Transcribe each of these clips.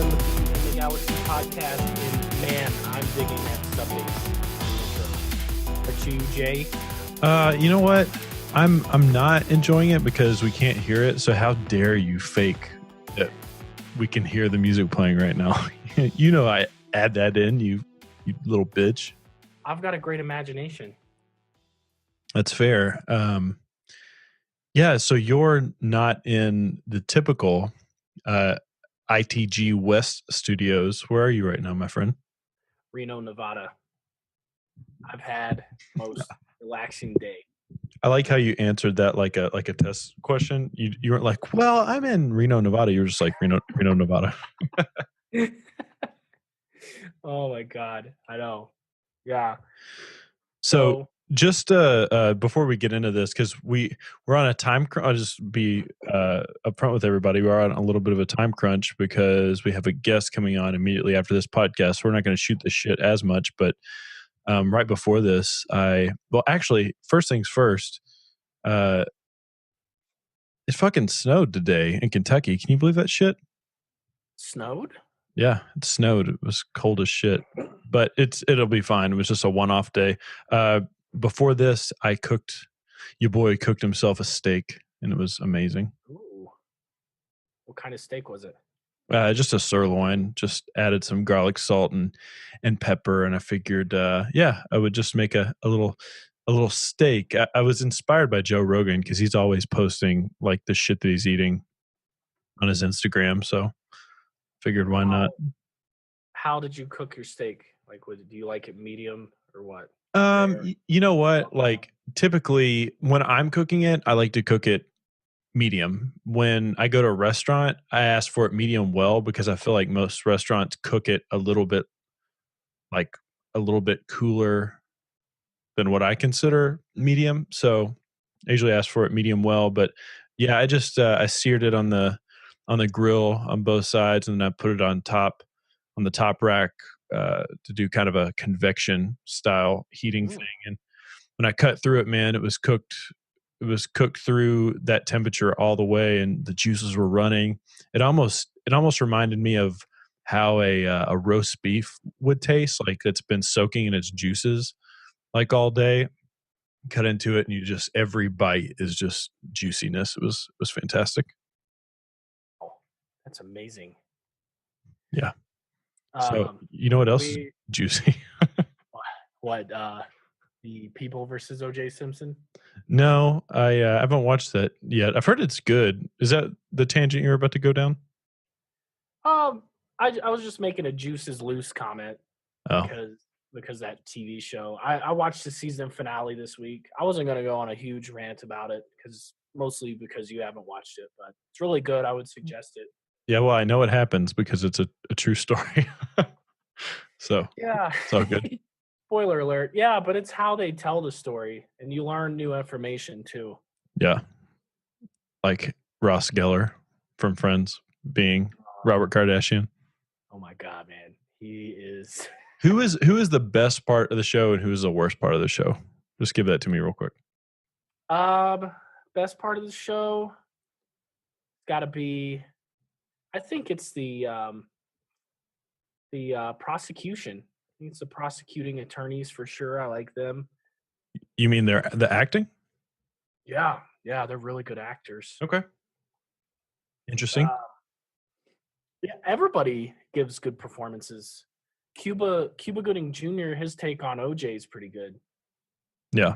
in the Galaxy podcast, and man, I'm digging that sub bass. Are you, Jay? You know what? I'm not enjoying it because we can't hear it. So how dare you fake that we can hear the music playing right now? You know I add that in, you little bitch. I've got a great imagination. That's fair. Yeah, so you're not in the typical ITG West studios. Where are you right now, my friend? Reno, Nevada. I've had most relaxing day. I like how you answered that like a test question. You weren't like, well, I'm in Reno, Nevada. You were just like Reno, Nevada. Oh my God, I know. Yeah. So just before we get into this, because we're on a time crunch. I'll just be upfront with everybody. We're on a little bit of a time crunch because we have a guest coming on immediately after this podcast. We're not going to shoot the shit as much, but right before this, actually, first things first, it fucking snowed today in Kentucky. Can you believe that shit? Snowed? Yeah, it snowed. It was cold as shit, but it'll be fine. It was just a one-off day. Before this, your boy cooked himself a steak, and it was amazing. Ooh. What kind of steak was it? Just a sirloin. Just added some garlic, salt, and pepper, and I figured, I would just make a little steak. I was inspired by Joe Rogan because he's always posting like the shit that he's eating on his Instagram. So figured why not. How did you cook your steak? Like, do you like it medium or what? You know what? Like typically when I'm cooking it, I like to cook it medium. When I go to a restaurant, I ask for it medium well because I feel like most restaurants cook it a little bit cooler than what I consider medium. So I usually ask for it medium well, but yeah, I seared it on the grill on both sides, and then I put it on the top rack to do kind of a convection style heating thing. And when I cut through it, man, it was cooked through that temperature all the way, and the juices were running. It almost reminded me of how a roast beef would taste, like it's been soaking in its juices like all day. Cut into it, and every bite is just juiciness. It was fantastic. Oh, that's amazing. Yeah. So you know what else is juicy? What? The People versus O.J. Simpson? No, I haven't watched that yet. I've heard it's good. Is that the tangent you're about to go down? I was just making a Juice is Loose comment because that TV show. I watched the season finale this week. I wasn't going to go on a huge rant about it mostly because you haven't watched it, but it's really good. I would suggest it. Yeah, well, I know what happens because it's a true story. So yeah, it's all good. Spoiler alert. Yeah, but it's how they tell the story, and you learn new information too. Yeah, like Ross Geller from Friends being Robert Kardashian. Oh my God, man, he is. Who is the best part of the show, and who is the worst part of the show? Just give that to me real quick. Best part of the show got to be. I think it's the prosecution. I think it's the prosecuting attorneys for sure. I like them. You mean the acting? Yeah, they're really good actors. Okay. Interesting. Yeah, everybody gives good performances. Cuba Gooding Jr., his take on OJ is pretty good. Yeah.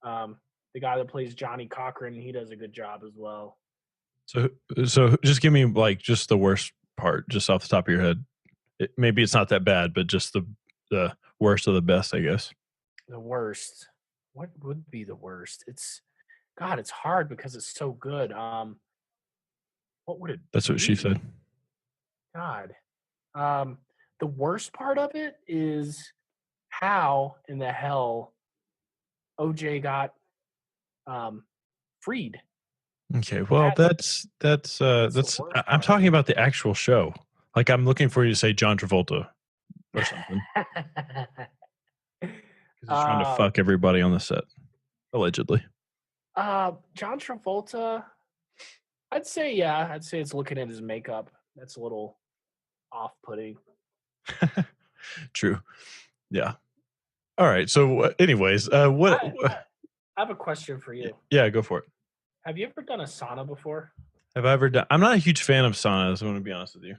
The guy that plays Johnny Cochran, he does a good job as well. So just give me like just the worst part, just off the top of your head. Maybe it's not that bad, but just the worst of the best, I guess. The worst. What would be the worst? It's hard because it's so good. What would it? That's what she said. God. The worst part of it is how in the hell OJ got freed. Okay, well that's I'm talking about the actual show. Like I'm looking for you to say John Travolta or something. He's trying to fuck everybody on the set, allegedly. John Travolta, I'd say it's looking at his makeup. That's a little off-putting. True. Yeah. All right. So, anyways, what? I have a question for you. Yeah, go for it. Have you ever done a sauna before? Have I ever done? I'm not a huge fan of saunas. I'm going to be honest with you.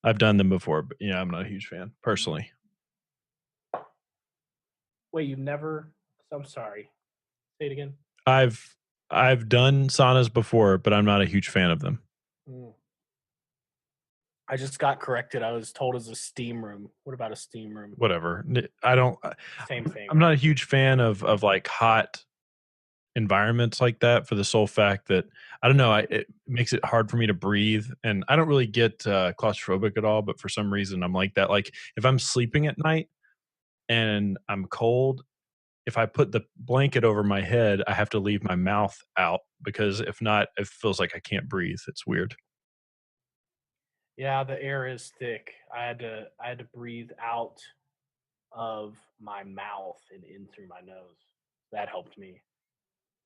I've done them before, but yeah, I'm not a huge fan personally. Wait, you've never? I'm sorry. Say it again. I've done saunas before, but I'm not a huge fan of them. I just got corrected. I was told it's a steam room. What about a steam room? Whatever. I don't. Same thing. I'm not a huge fan of like hot environments like that for the sole fact that I don't know. It makes it hard for me to breathe, and I don't really get claustrophobic at all. But for some reason, I'm like that. Like if I'm sleeping at night and I'm cold, if I put the blanket over my head, I have to leave my mouth out because if not, it feels like I can't breathe. It's weird. Yeah, the air is thick. I had to breathe out of my mouth and in through my nose. That helped me.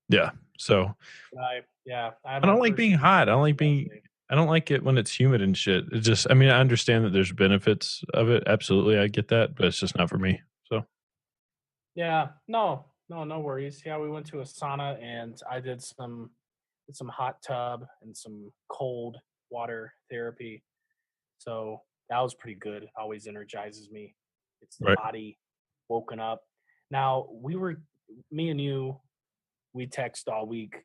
Yeah. So I had I my don't like first being hot. yesterday. I don't like it when it's humid and shit. It just I mean, I understand that there's benefits of it. Absolutely. I get that, but it's just not for me. So Yeah, no worries. Yeah, we went to a sauna and I did some hot tub and some cold water therapy. So that was pretty good. Always energizes me. It's the right. body woken up. Now me and you, we text all week.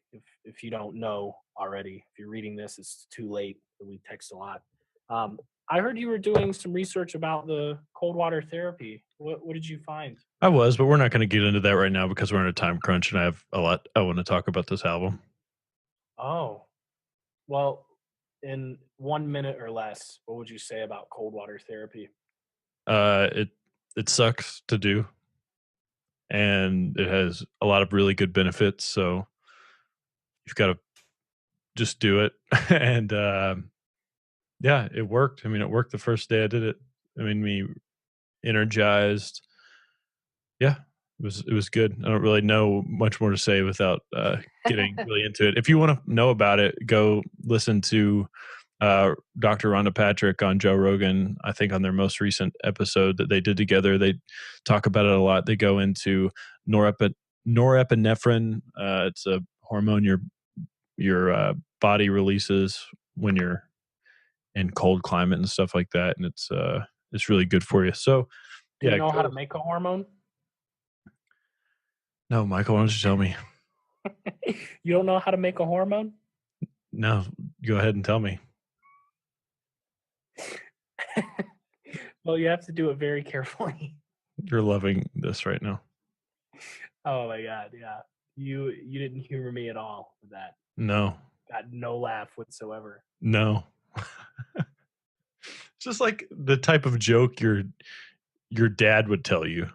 If you don't know already, if you're reading this, it's too late. We text a lot. I heard you were doing some research about the cold water therapy. What did you find? I was, but we're not going to get into that right now because we're in a time crunch and I have a lot I want to talk about this album. Oh, well, in 1 minute or less, what would you say about cold water therapy? It sucks to do and it has a lot of really good benefits, so you've got to just do it. and yeah, it worked. I mean, it worked the first day I did it. I mean, me energized. Yeah, it was good. I don't really know much more to say without getting really into it. If you want to know about it, go listen to Dr. Rhonda Patrick on Joe Rogan. I think on their most recent episode that they did together, they talk about it a lot. They go into norepinephrine. It's a hormone your body releases when you're in cold climate and stuff like that, and it's really good for you. So Do you yeah, know how to go. make a hormone? No, Michael, why don't you tell me? You don't know how to make a hormone? No, go ahead and tell me. Well, you have to do it very carefully. You're loving this right now. Oh my god, yeah. You didn't humor me at all with that. No, Got no laugh whatsoever. no. It's just like the type of joke your dad would tell you.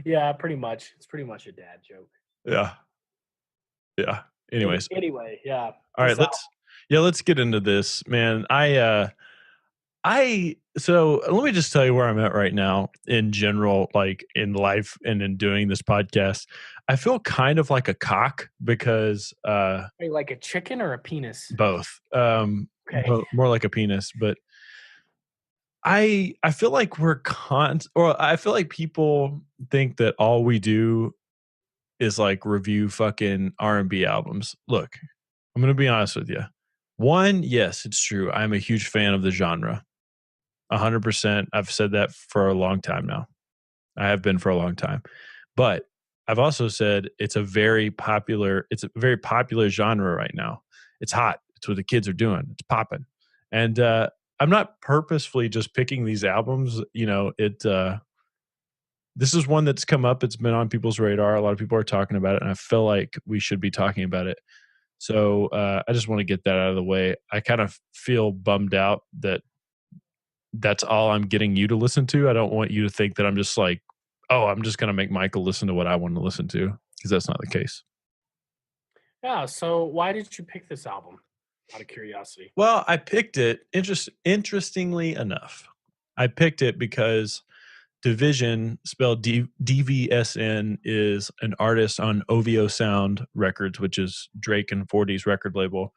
Yeah, pretty much. It's pretty much a dad joke. Yeah. Yeah. Anyways. Anyway, yeah. All right, let's get into this, man. So let me just tell you where I'm at right now in general, like in life and in doing this podcast. I feel kind of like a cock because Are you like a chicken or a penis? both. Okay. More like a penis, but I feel like or I feel like people think that all we do is like review fucking R&B albums. Look, I'm going to be honest with you. One, yes, it's true. I'm a huge fan of the genre. 100%. I've said that for a long time now. I have been for a long time. But I've also said it's a very popular genre right now. It's hot. It's what the kids are doing. It's popping. And I'm not purposefully just picking these albums, this is one that's come up. It's been on people's radar. A lot of people are talking about it, and I feel like we should be talking about it. So I just want to get that out of the way. I kind of feel bummed out that that's all I'm getting you to listen to. I don't want you to think that I'm just like, oh, I'm just going to make Michael listen to what I want to listen to, because that's not the case. Yeah, so why did you pick this album? Out of curiosity. Well, I picked it, interestingly enough, I picked it because Division, spelled DVSN, is an artist on OVO Sound Records, which is Drake and 40's record label.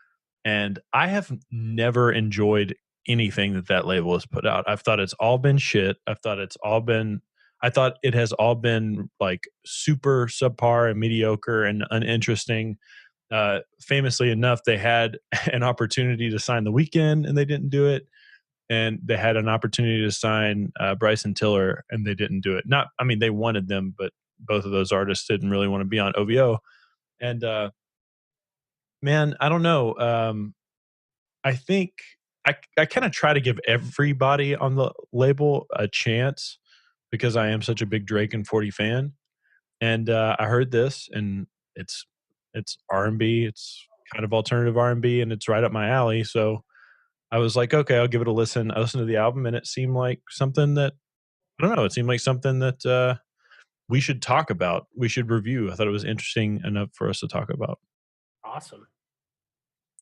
and I have never enjoyed anything that label has put out. I've thought it's all been shit. I thought it has all been like super subpar and mediocre and uninteresting. Famously enough, they had an opportunity to sign The Weeknd and they didn't do it, and they had an opportunity to sign Bryson Tiller and they didn't do it. Not, I mean, they wanted them, but both of those artists didn't really want to be on OVO. And man, I don't know. I think I kind of try to give everybody on the label a chance because I am such a big Drake and 40 fan. And I heard this, and it's R&B. It's kind of alternative R&B, and it's right up my alley. So I was like, okay, I'll give it a listen. I listened to the album, and it seemed like something that I don't know. It seemed like something that we should talk about. We should review. I thought it was interesting enough for us to talk about. Awesome.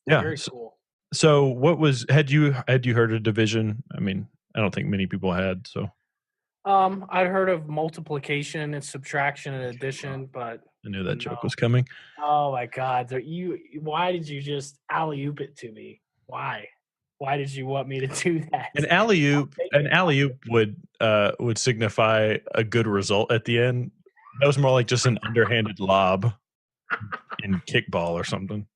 Yeah. Very cool. So what was had you heard of division? I mean, I don't think many people had, so I'd heard of multiplication and subtraction and addition, but I knew that no. joke was coming. Oh my God! Why did you just alley-oop it to me? Why? Why did you want me to do that? An alley oop would signify a good result at the end. That was more like just an underhanded lob in kickball or something.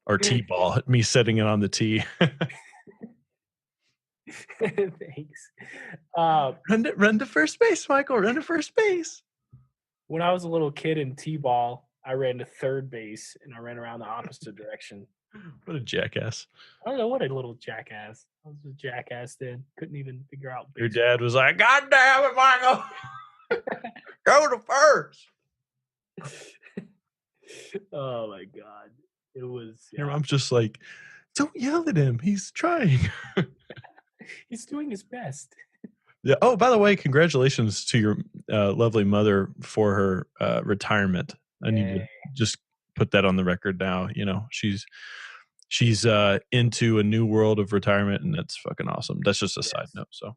Or T-ball, me setting it on the tee. Thanks. Run to first base, Michael. Run to first base. When I was a little kid in T-ball, I ran to third base and I ran around the opposite direction. What a jackass. I don't know what a little jackass. I was a jackass then. Couldn't even figure out. Your dad was like, God damn it, Michael. Go to first. Oh my God. It was. Your mom's just like, don't yell at him. He's trying. He's doing his best. Yeah. Oh, by the way, congratulations to your lovely mother for her retirement. I need to just put that on the record now. You know, she's into a new world of retirement, and that's fucking awesome. That's just a side note. So.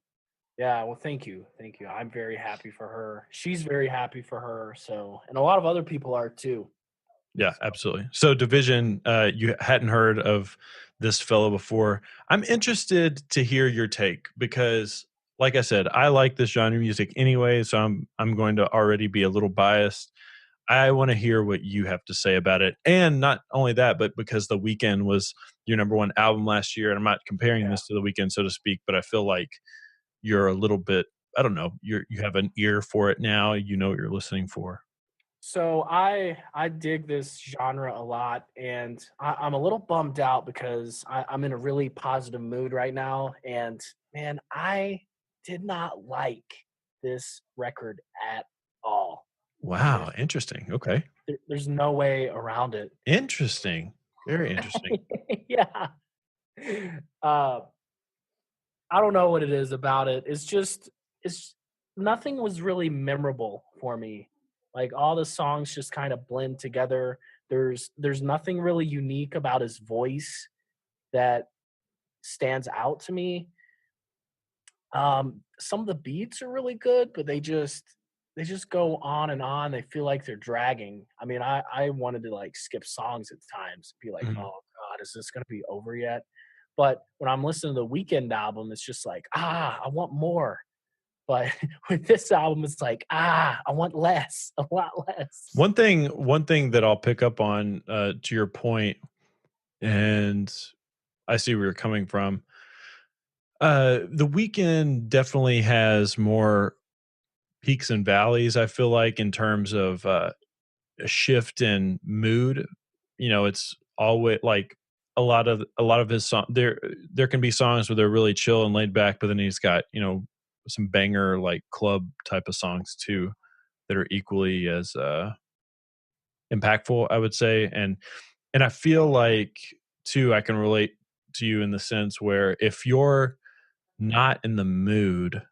Yeah, well, thank you. I'm very happy for her. She's very happy for her. So, and a lot of other people are too. Yeah, absolutely. So division, you hadn't heard of this fellow before. I'm interested to hear your take because, like I said, I like this genre of music anyway, so I'm going to already be a little biased. I want to hear what you have to say about it, and not only that, but because The Weeknd was your number one album last year, and I'm not comparing this to The Weeknd, so to speak, but I feel like you're a little bit, I don't know, you have an ear for it now. You know what you're listening for. So I dig this genre a lot, and I'm a little bummed out because I'm in a really positive mood right now. And man, I did not like this record at all. Wow, interesting. Okay. There's no way around it. Interesting. Very interesting. Yeah. I don't know what it is about it. It's nothing was really memorable for me. Like all the songs just kind of blend together. There's nothing really unique about his voice that stands out to me. Some of the beats are really good, but they just go on and on. They feel like they're dragging. I mean, I wanted to like skip songs at times, be like, Mhm. oh God, is this gonna be over yet? But when I'm listening to the Weekend album, it's just like, I want more. But with this album, it's like, I want less, a lot less. One thing that I'll pick up on to your point, and I see where you're coming from. The Weekend definitely has more peaks and valleys. I feel like in terms of a shift in mood. You know, it's always like a lot of his song. There can be songs where they're really chill and laid back, but then he's got some banger like club type of songs too that are equally as impactful, I would say. And I feel like too I can relate to you in the sense where if you're not in the mood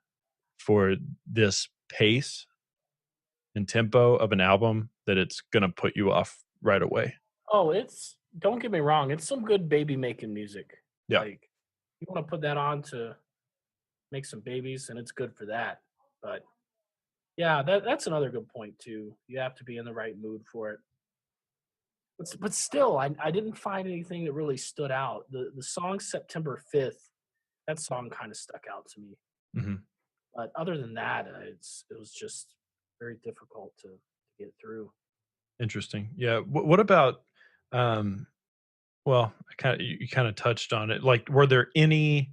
for this pace and tempo of an album, that it's gonna put you off right away. Oh, don't get me wrong, it's some good baby making music. Yeah. Like you want to put that on to make some babies, and it's good for that. But yeah, that's another good point too. You have to be in the right mood for it. But still, I didn't find anything that really stood out. The song September 5th, that song kind of stuck out to me. Mm-hmm. But other than that, it was just very difficult to get through. Interesting. Yeah. What about? Um, well, you kind of touched on it. Like, were there any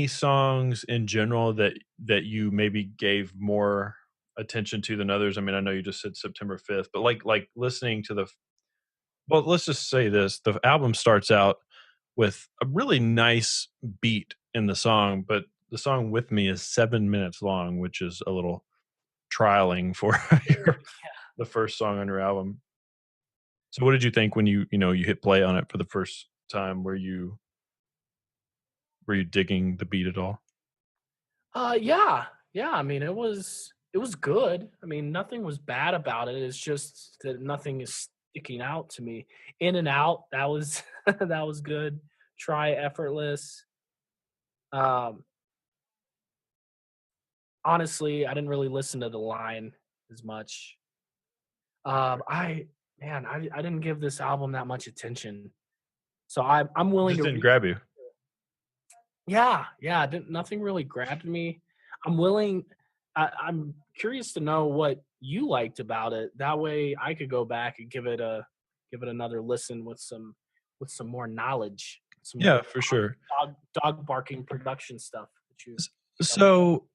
songs in general that you maybe gave more attention to than others? I mean, I know you just said September 5th, but like listening to well, let's just say this: the album starts out with a really nice beat in the song, but the song with me is 7 minutes long, which is a little trialing for the first song on your album. So what did you think when you hit play on it for the first time? Were you digging the beat at all? Yeah, yeah. I mean, it was good. I mean, nothing was bad about it. It's just that nothing is sticking out to me. In and Out, that was that was good. Try Effortless. Um, Honestly, I didn't really listen to the line as much. I man, I didn't give this album that much attention. So I'm willing Just to didn't grab you. Yeah, yeah, didn't nothing really grabbed me. I'm willing I'm curious to know what you liked about it. That way I could go back and give it another listen with some more knowledge, some more Yeah, for sure. dog barking production stuff that you S- come up with. So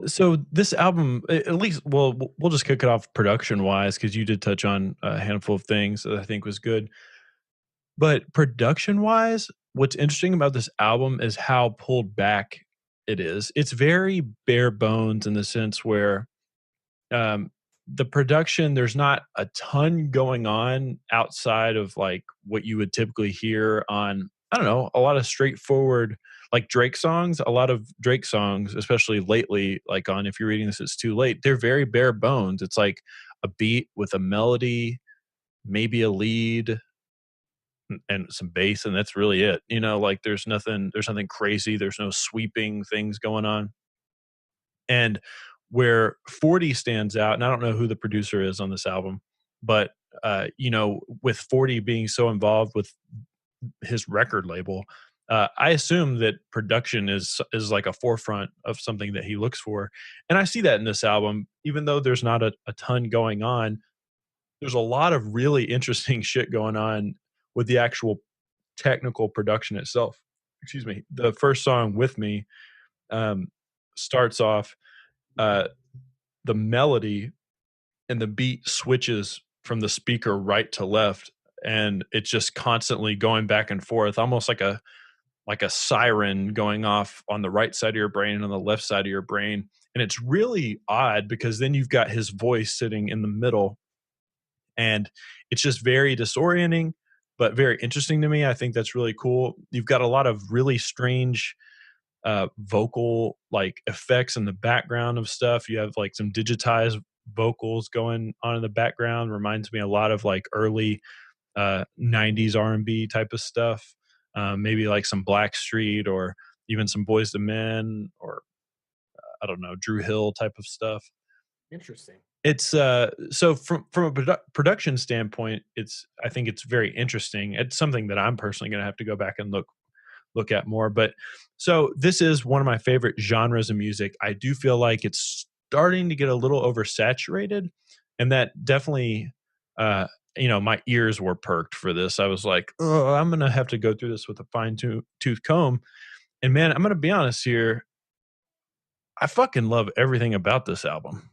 so this album, at least, well, we'll just kick it off production wise because you did touch on a handful of things that I think was good. But production wise, what's interesting about this album is how pulled back it is. It's very bare bones in the sense where um, the production, there's not a ton going on outside of like what you would typically hear on, I don't know, a lot of straightforward like Drake songs. A lot of Drake songs, especially lately, like on If You're Reading This It's Too Late, they're very bare bones. It's like a beat with a melody, maybe a lead, and some bass, and that's really it. Like there's nothing crazy, there's no sweeping things going on. And where 40 stands out, and I don't know who the producer is on this album, but with 40 being so involved with his record label, I assume that production is like a forefront of something that he looks for. And I see that in this album, even though there's not a ton going on, there's a lot of really interesting shit going on with the actual technical production itself. Excuse me. The first song with me um, starts off. Uh, the melody and the beat switches from the speaker right to left, and it's just constantly going back and forth, almost like a siren going off on the right side of your brain and on the left side of your brain. And it's really odd because then you've got his voice sitting in the middle, and it's just very disorienting but very interesting to me. I think that's really cool. You've got a lot of really strange vocal like effects in the background of stuff. You have like some digitized vocals going on in the background. Reminds me a lot of like early 90s R&B type of stuff. Maybe like some Blackstreet or even some Boys to Men or I don't know, Drew Hill type of stuff. Interesting. It's so from a production standpoint, I think it's very interesting. It's something that I'm personally going to have to go back and look at more. But so this is one of my favorite genres of music. I do feel like it's starting to get a little oversaturated, and that definitely, my ears were perked for this. I was like, oh, I'm gonna have to go through this with a tooth comb. And man, I'm gonna be honest here. I fucking love everything about this album.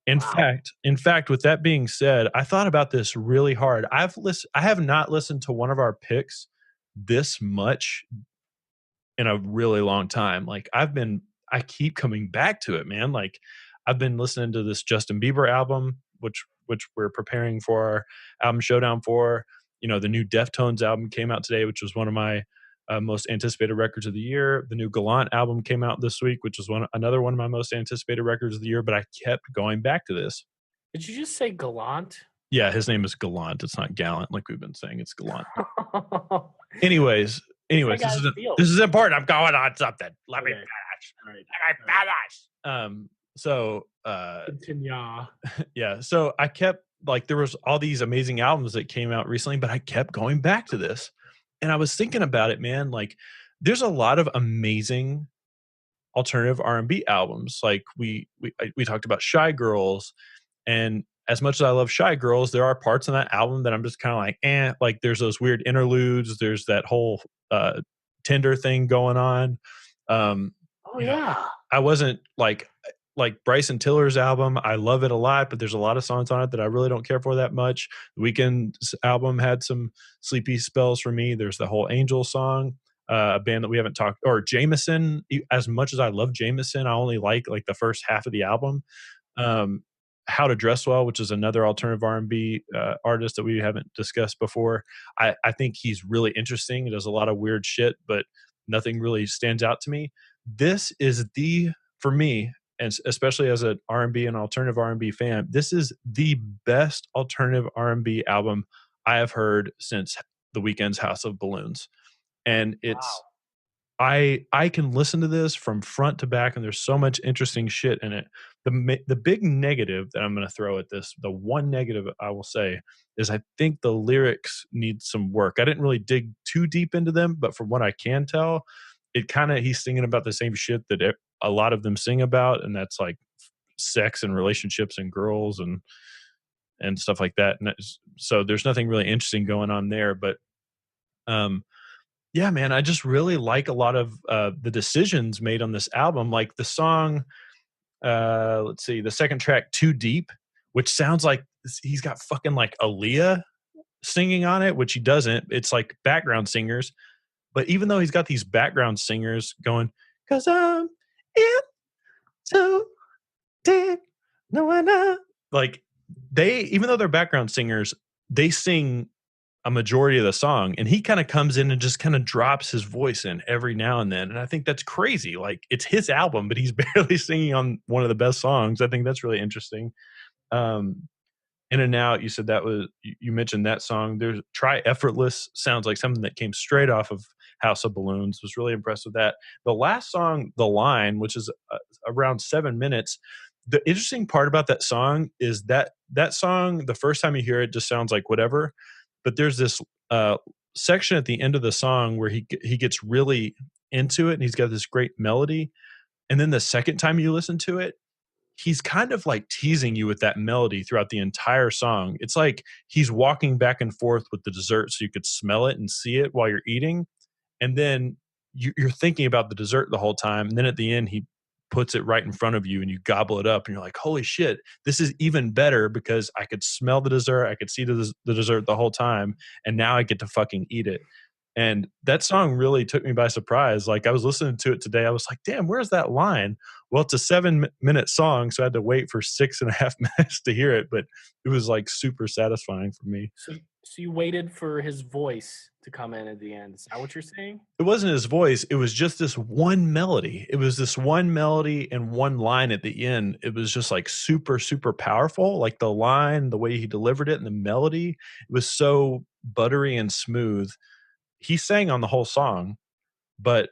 Wow. In fact, with that being said, I thought about this really hard. I have not listened to one of our picks this much in a really long time. Like I keep coming back to it, man. Like I've been listening to this Justin Bieber album, which we're preparing for our album showdown for. The new Deftones album came out today, which was one of my most anticipated records of the year. The new Gallant album came out this week, which was another one of my most anticipated records of the year. But I kept going back to this. Did you just say gallant? Yeah, his name is Gallant. It's not Gallant, like we've been saying. It's Gallant. Anyways, What's that this guy's is deal? this is important. I'm going on something. Let me Okay. finish. All right. Let me finish. So Continue. yeah. So I kept like there was all these amazing albums that came out recently, but I kept going back to this. And I was thinking about it, man, like there's a lot of amazing alternative R&B albums. Like we talked about Shy Girls, and as much as I love Shy Girls, there are parts in that album that I'm just kind of like, like there's those weird interludes, there's that whole Tinder thing going on. Um, Oh you know, yeah. I wasn't like Bryson Tiller's album. I love it a lot, but there's a lot of songs on it that I really don't care for that much. The Weeknd's album had some sleepy spells for me. There's the whole Angel song, a band that we haven't talked, or Jameson. As much as I love Jameson, I only like the first half of the album. Um, How to Dress Well, which is another alternative R&B artist that we haven't discussed before. I think he's really interesting. He does a lot of weird shit, but nothing really stands out to me. This is for me, and especially as an R&B and alternative R&B fan, this is the best alternative R&B album I have heard since The Weeknd's House of Balloons. And Wow. I can listen to this from front to back, and there's so much interesting shit in it. The big negative that I'm going to throw at this, the one negative I will say, is I think the lyrics need some work. I didn't really dig too deep into them, but from what I can tell, it kind of he's singing about the same shit that a lot of them sing about, and that's like sex and relationships and girls and stuff like that. And so there's nothing really interesting going on there, but um yeah, man, I just really like a lot of the decisions made on this album. Like the song, let's see, the second track, Too Deep, which sounds like he's got fucking like Aaliyah singing on it, which he doesn't. It's like background singers. But even though he's got these background singers going, cause I'm in too deep, no, I know. Like even though they're background singers, they sing a majority of the song, and he kind of comes in and just kind of drops his voice in every now and then, and I think that's crazy. Like it's his album, but he's barely singing on one of the best songs. I think that's really interesting. um In and Out, you said that was you mentioned that song. There's Try Effortless, sounds like something that came straight off of House of Balloons. Was really impressed with that. The last song, The Line, which is around 7 minutes. The interesting part about that song is that song, the first time you hear it, just sounds like whatever. But there's this uh, section at the end of the song where he gets really into it, and he's got this great melody. And then the second time you listen to it, he's kind of like teasing you with that melody throughout the entire song. It's like he's walking back and forth with the dessert so you could smell it and see it while you're eating. And then you're thinking about the dessert the whole time. And then at the end, he puts it right in front of you and you gobble it up and you're like, holy shit, this is even better because I could smell the dessert. I could see the dessert the whole time. And now I get to fucking eat it. And that song really took me by surprise. Like I was listening to it today. I was like, damn, where's that line? Well, it's a 7 minute song. So I had to wait for 6.5 minutes to hear it, but it was like super satisfying for me. So you waited for his voice to come in at the end. Is that what you're saying? It wasn't his voice. It was just this one melody. It was this one melody and one line at the end. It was just like super, super powerful. Like the line, the way he delivered it and the melody, it was so buttery and smooth. He sang on the whole song, but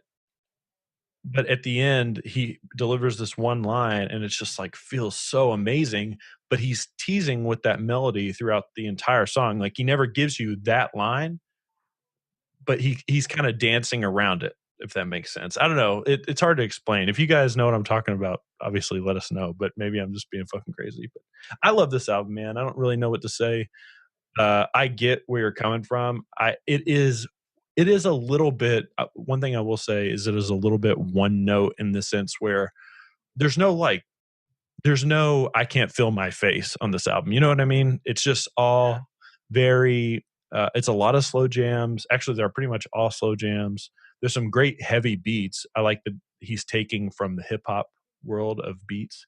at the end he delivers this one line and it's just like feels so amazing, but he's teasing with that melody throughout the entire song. Like he never gives you that line, but he's kind of dancing around it, if that makes sense. I don't know. It's hard to explain. If you guys know what I'm talking about, obviously let us know, but maybe I'm just being fucking crazy. But I love this album, man. I don't really know what to say. I get where you're coming from. It is a little bit. One thing I will say is it is a little bit one note in the sense where there's no like there's no I can't feel my face on this album. You know what I mean? It's just Yeah. all very. It's a lot of slow jams. Actually, they're pretty much all slow jams. There's some great heavy beats. I like that he's taking from the hip hop world of beats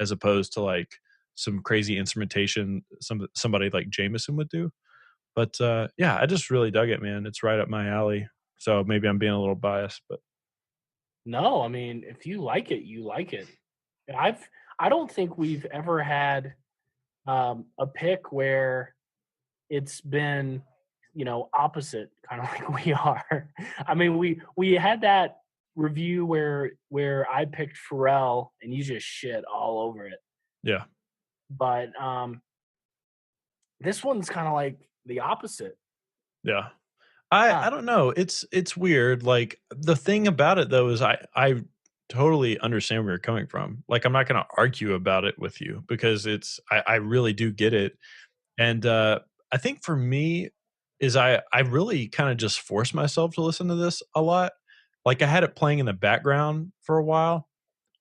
as opposed to like some crazy instrumentation somebody like Jameson would do. But yeah, I just really dug it, man. It's right up my alley. So maybe I'm being a little biased, but No, I mean, if you like it, you like it. I've I don't think we've ever had a pick where it's been, opposite, kind of like we are. I mean, we had that review where I picked Pharrell and you just shit all over it. yeah. But This one's kind of like the opposite. Yeah. I Ah, don't know. It's weird. Like the thing about it though is I totally understand where you're coming from. Like I'm not gonna argue about it with you because I really do get it. And I think for me is I really kind of just force myself to listen to this a lot. Like I had it playing in the background for a while.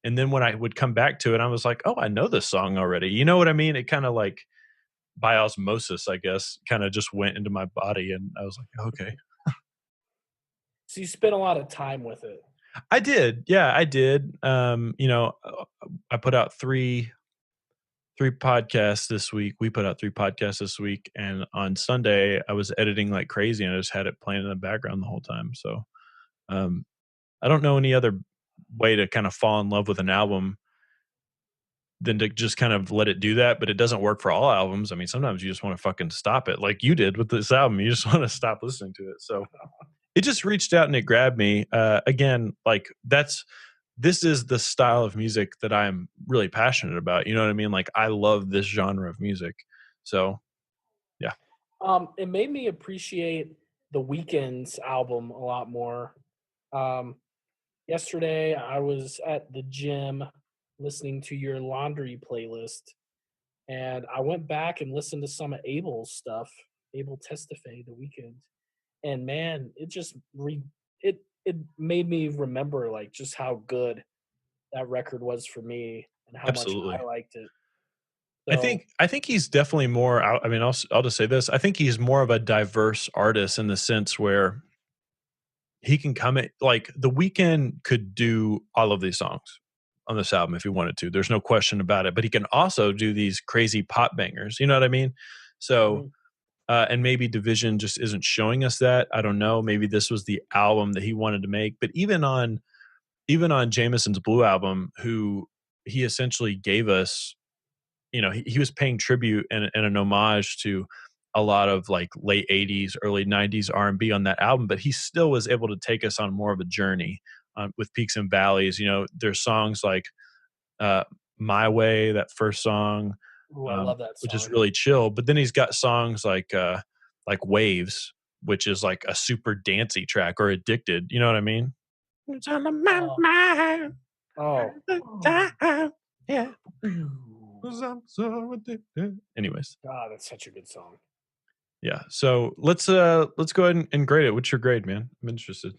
And then when I would come back to it, I was like, oh, I know this song already. You know what I mean? It kind of like by osmosis, I guess, kind of just went into my body. And I was like, okay. so you spent a lot of time with it. I did. Yeah, I did. I put out three podcasts this week. We put out three podcasts this week, and on Sunday I was editing like crazy, and I just had it playing in the background the whole time. So, um, I don't know any other way to kind of fall in love with an album than to just kind of let it do that. But it doesn't work for all albums. I mean, sometimes you just want to fucking stop it, like you did with this album. You just want to stop listening to it. So it just reached out and it grabbed me. Again, like this is the style of music that I'm really passionate about. You know what I mean? Like I love this genre of music. So yeah. It made me appreciate the Weeknd's album a lot more. Um, Yesterday, I was at the gym listening to your laundry playlist, and I went back and listened to some of Abel's stuff, Abel Tesfaye, The Weeknd, and man, it made me remember like just how good that record was for me and how much Absolutely. I liked it. I So, think I think he's definitely more. I mean, I'll just say this. I think he's more of a diverse artist in the sense where he can come at like The Weeknd could do all of these songs on this album if he wanted to. There's no question about it. But he can also do these crazy pop bangers. You know what I mean? So mhm, and maybe Division just isn't showing us that. I don't know. Maybe this was the album that he wanted to make. But even on Jameson's Blue album, who he essentially gave us, he was paying tribute and an homage to a lot of like late 80s, early 90s R&B on that album, but he still was able to take us on more of a journey with peaks and valleys. There's songs like uh, My Way, that first song, ooh, I love that which is song. really chill. But then he's got songs like Waves, which is like a super dancey track, or Addicted. You know what I mean? It's on my Oh, mind all oh, the time. Yeah. 'Cause I'm so addicted. Anyways, God, that's such a good song. yeah. So let's go ahead and grade it. What's your grade, man? I'm interested.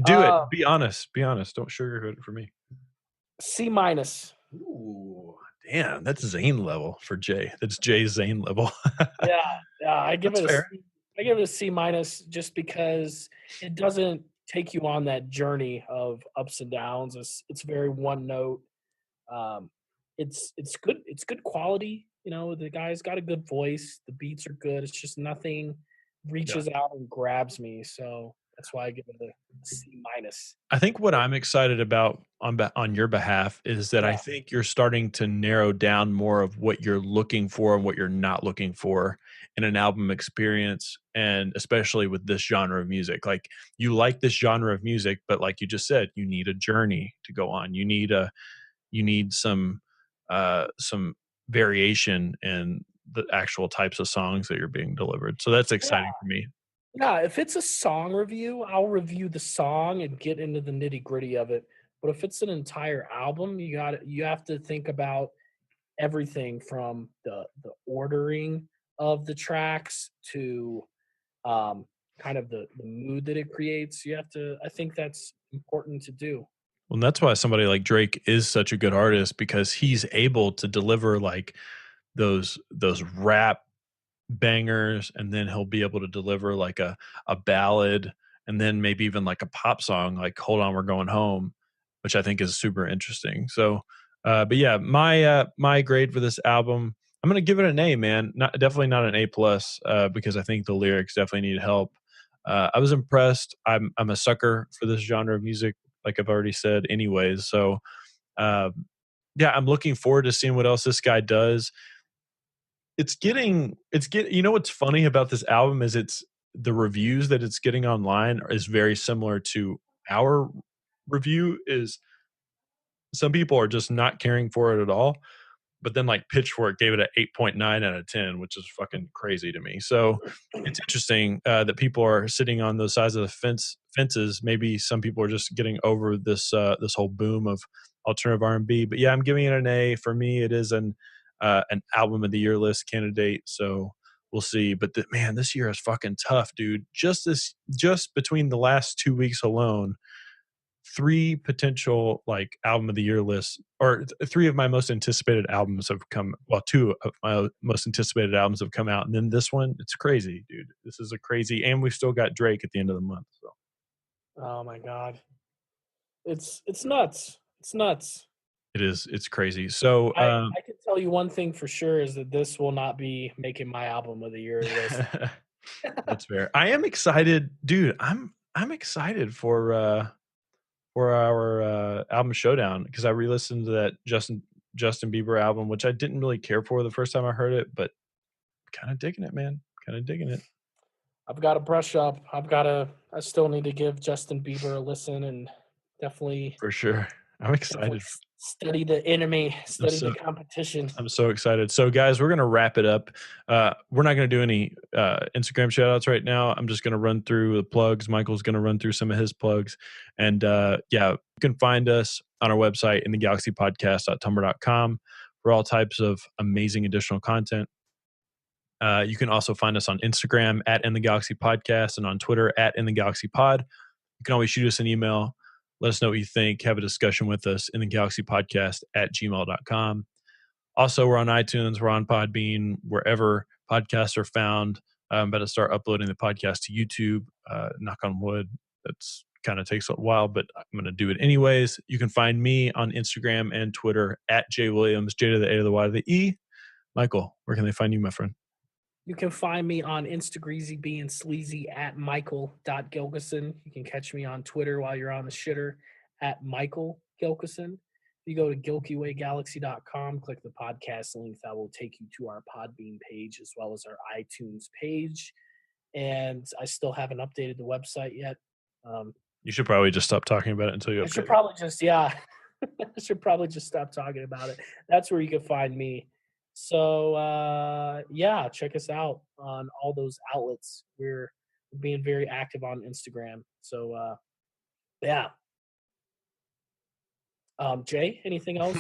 Do it. Uh, Be honest. Be honest. Don't sugarcoat it for me. C minus. Ooh, damn, that's Zane level for Jay. That's Jay Zane level. Yeah, yeah, That's fair. I give it a C minus just because it doesn't take you on that journey of ups and downs. It's very one note. Um, it's good quality. You know, the guy's got a good voice. The beats are good. It's just nothing Yeah. reaches out and grabs me. So that's why I give it a C minus. I think what I'm excited about on your behalf is that I Yeah, think you're starting to narrow down more of what you're looking for and what you're not looking for in an album experience, and especially with this genre of music. Like you like this genre of music, but like you just said, you need a journey to go on. You need some variation in the actual types of songs that you're being delivered. So that's yeah. exciting for me. Yeah, if it's a song review, I'll review the song and get into the nitty-gritty of it. But if it's an entire album, you have to think about everything from the ordering of the tracks to um kind of the mood that it creates. I think that's important to do. Well, and that's why somebody like Drake is such a good artist because he's able to deliver like those rap bangers, and then he'll be able to deliver like a ballad, and then maybe even like a pop song like Hold On We're Going Home, which I think is super interesting. So but yeah, my grade for this album, I'm gonna give it an A, man. Definitely not an A plus, because I think the lyrics definitely need help. I was impressed. I'm a sucker for this genre of music, like I've already said anyways. So um yeah, I'm looking forward to seeing what else this guy does. What's funny about this album is it's the reviews that it's getting online is very similar to our review. Is some people are just not caring for it at all, but then like Pitchfork gave it an 8.9 out of 10, which is fucking crazy to me. So it's interesting that people are sitting on those sides of the fences. Maybe some people are just getting over this this whole boom of alternative R&B. But yeah, I'm giving it an A. For me, it is an album of the year list candidate. So we'll see. But man, this year is fucking tough, dude. Just between the last 2 weeks alone, 3 potential like album of the year lists, or 3 of my most anticipated albums have come. Well, 2 of my most anticipated albums have come out, and then this one, it's crazy, dude. This is a crazy, and we've still got Drake at the end of the month. So, oh my god, it's nuts. It's nuts. It is. It's crazy. So I can tell you one thing for sure is that this will not be making my album of the year list. That's fair. I am excited, dude. I'm excited for our album showdown, because I re-listened to that Justin Bieber album, which I didn't really care for the first time I heard it, but kind of digging it, man. Kind of digging it. I've got to brush up. I still need to give Justin Bieber a listen, and definitely for sure. I'm excited. Study the enemy, the competition. I'm so excited. So, guys, we're going to wrap it up. We're not going to do any Instagram shout-outs right now. I'm just going to run through the plugs. Michael's going to run through some of his plugs. And, yeah, you can find us on our website, inthegalaxypodcast.tumblr.com, for all types of amazing additional content. You can also find us on Instagram at InTheGalaxyPodcast and on Twitter at InTheGalaxyPod. You can always shoot us an email. Let us know what you think. Have a discussion with us in the galaxypodcast at gmail.com. Also, we're on iTunes. We're on Podbean, wherever podcasts are found. I'm about to start uploading the podcast to YouTube. Knock on wood. That's kind of takes a while, but I'm going to do it anyways. You can find me on Instagram and Twitter at J Williams, J to the A to the Y to the E. Michael, where can they find you, my friend? You can find me on Instagreasy being sleazy at Michael.Gilkison. You can catch me on Twitter while you're on the shitter at Michael Gilkison. If you go to GilkyWayGalaxy.com, click the podcast link, that will take you to our Podbean page as well as our iTunes page. And I still haven't updated the website yet. You should probably just stop talking about it until you update. I should probably just, yeah. I should probably just stop talking about it. That's where you can find me. So, yeah, check us out on all those outlets. We're being very active on Instagram. So, yeah. Jay, anything else?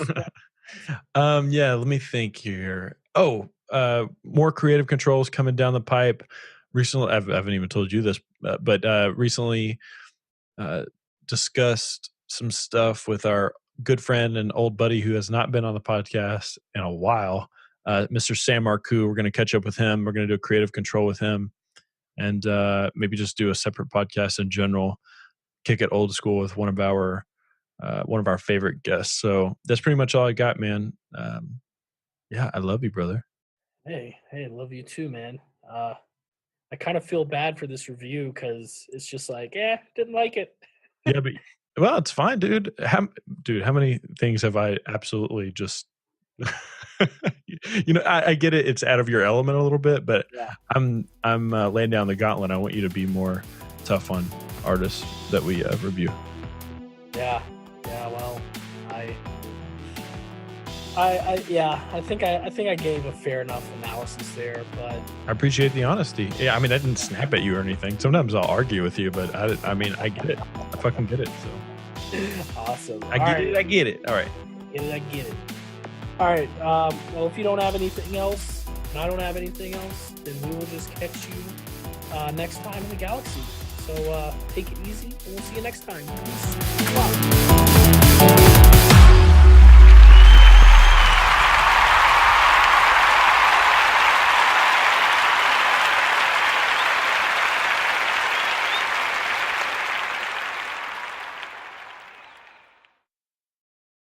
Yeah, let me think here. Oh, more creative controls coming down the pipe. Recently, I haven't even told you this, but recently discussed some stuff with our good friend and old buddy who has not been on the podcast in a while. Mr. Sam Marcoux. We're going to catch up with him. We're going to do a creative control with him, and maybe just do a separate podcast in general. Kick it old school with one of our favorite guests. So that's pretty much all I got, man. Yeah, I love you, brother. Hey, love you too, man. I kind of feel bad for this review because it's just like, didn't like it. Yeah, but well, it's fine, dude. How many things have I absolutely just I get it. It's out of your element a little bit, but yeah. I'm laying down the gauntlet. I want you to be more tough on artists that we review. Yeah. Well, I think I gave a fair enough analysis there, but I appreciate the honesty. Yeah, I mean, I didn't snap at you or anything. Sometimes I'll argue with you, but I mean, I get it. I fucking get it. So awesome. I get it. All right. I get it. All right. Well, if you don't have anything else, and I don't have anything else, then we will just catch you next time in the Galaxy. So take it easy, and we'll see you next time. Peace.